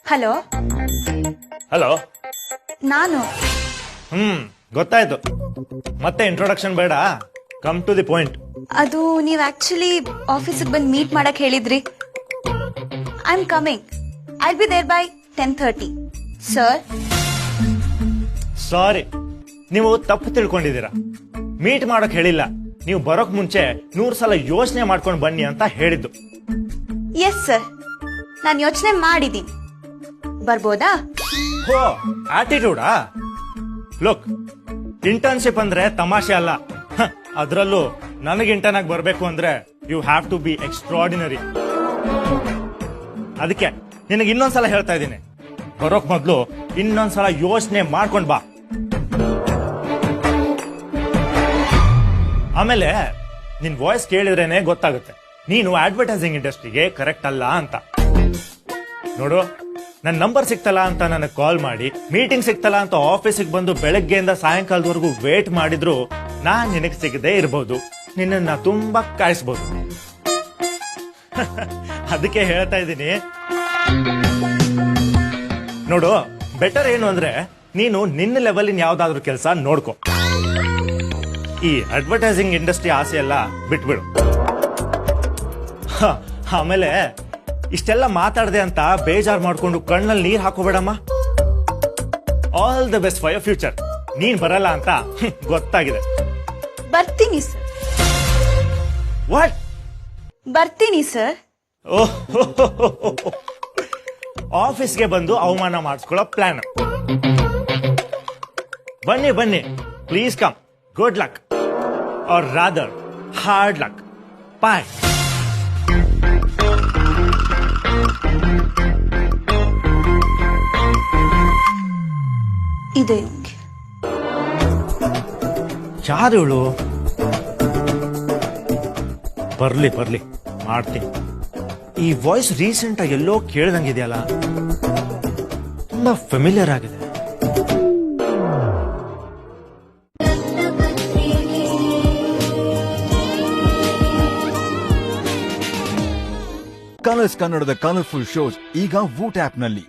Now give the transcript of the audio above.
Hello, hello. ನಾನು ಗೊತ್ತಾಯ್ತು. ಮತ್ತೆ ಇಂಟ್ರೊಡಕ್ಷನ್ ಬೇಡ, ಕಮ್ ಟು ದಿ ಪಾಯಿಂಟ್. ಅದು ನೀವ್ ಆಕ್ಚುಲಿ ಆಫೀಸಿಗೆ ಬಂದು ಮೀಟ್ ಮಾಡಕ್ ಹೇಳಿದ್ರಿ. I am coming. I be there by 10:30. Sir, sorry, ನೀವು ತಪ್ಪು ತಿಳ್ಕೊಂಡಿದ್ದೀರಾ. ಮೀಟ್ ಮಾಡಕ್ ಹೇಳಿಲ್ಲ, ನೀವು ಬರೋಕ್ ಮುಂಚೆ 100 ಸಲ ಯೋಚನೆ ಮಾಡ್ಕೊಂಡು ಬನ್ನಿ ಅಂತ ಹೇಳಿದ್ದು. ಎಸ್ ಸರ್, ನಾನು ಯೋಚನೆ ಮಾಡಿದ್ದೀನಿ. ಬರ್ಬೋದಾ? ಹೋ, ಆಟಿಟ್ಯೂಡಾ? ಲುಕ್, ಇಂಟರ್ನ್ಶಿಪ್ ಅಂದ್ರೆ ತಮಾಷೆ ಅಲ್ಲ. ಅದ್ರಲ್ಲೂ ನನಗೆ ಇಂಟರ್ನ್ ಆಗಿ ಬರ್ಬೇಕು ಅಂದ್ರೆ you have to be extraordinary. ಅದಕ್ಕೆ ನಿನಗೆ ಇನ್ನೊಂದ್ಸಲ ಹೇಳ್ತಾ ಇದ್ದೀನಿ, ಬರೋಕ್ ಮೊದ್ಲು ಇನ್ನೊಂದ್ಸಲ ಯೋಚನೆ ಮಾಡ್ಕೊಂಡ್ ಬಾ. ಆಮೇಲೆ ನಿನ್ ವಾಯ್ಸ್ ಕೇಳಿದ್ರೇನೆ ಗೊತ್ತಾಗುತ್ತೆ ನೀನು ಅಡ್ವರ್ಟೈಸಿಂಗ್ ಇಂಡಸ್ಟ್ರಿಗೆ ಕರೆಕ್ಟ್ ಅಲ್ಲ ಅಂತ. ನೋಡು, ನನ್ನ ನಂಬರ್ ಸಿಕ್ತಲ್ಲ ಅಂತ ನನಗೆ ಕಾಲ್ ಮಾಡಿ, ಮೀಟಿಂಗ್ ಸಿಕ್ತಲ್ಲ ಅಂತ ಆಫೀಸಿಗೆ ಬಂದು ಬೆಳಗ್ಗೆಯಿಂದ ಸಾಯಂಕಾಲದವರೆಗೂ ವೇಟ್ ಮಾಡಿದ್ರು ನಾನ್ ನಿನಗೆ ಸಿಗದೆ ಇರಬಹುದು, ನಿನ್ನ ತುಂಬಾ ಕಾಯಿಸಬಹುದು. ಅದಕ್ಕೆ ಹೇಳ್ತಾ ಇದ್ದೀನಿ, ನೋಡು, ಬೆಟರ್ ಏನು ಅಂದ್ರೆ ನೀನು ನಿನ್ನ ಲೆವೆಲಿನ ಯಾವ್ದಾದ್ರು ಕೆಲಸ ನೋಡ್ಕೊ. ಈ ಅಡ್ವರ್ಟೈಸಿಂಗ್ ಇಂಡಸ್ಟ್ರಿ ಆಸೆ ಎಲ್ಲ ಬಿಟ್ಬಿಡು. ಆಮೇಲೆ ಇಷ್ಟೆಲ್ಲ ಮಾತಾಡದೆ ಅಂತ ಬೇಜಾರ್ ಮಾಡ್ಕೊಂಡು ಕಣ್ಣಲ್ಲಿ ನೀರ್ ಹಾಕೋಬೇಡಮ್ಮ. All the best for your future. ನೀನ್ ಬರಲ್ಲ ಅಂತ ಗೊತ್ತಾಗಿದೆ. ಬರ್ತೀನಿ ಸರ್. ವಾಟ್? ಬರ್ತೀನಿ ಸರ್. ಓಹ್, ಆಫೀಸ್ಗೆ ಬಂದು ಅವಮಾನ ಮಾಡಿಸ್ಕೊಳ್ಳೋ ಪ್ಲಾನ್. ಬನ್ನಿ ಬನ್ನಿ, please come. Good luck, or rather hard luck. Bye. ಇದೆ ಯಾರು ಇವಳು? ಬರ್ಲಿ ಬರ್ಲಿ, ಮಾಡ್ತೀನಿ. ಈ ವಾಯ್ಸ್ ರೀಸೆಂಟ್ ಆಗಿ ಎಲ್ಲೋ ಕೇಳ್ದಂಗಿದೆಯಲ್ಲ, ತುಂಬಾ ಫೆಮಿಲಿಯರ್ ಆಗಿದೆ. ಕಲರ್ಸ್ ಕನ್ನಡದ ಕಲರ್ಫುಲ್ ಶೋಸ್ ಈಗ ವೂಟ್ ಆಪ್ ನಲ್ಲಿ.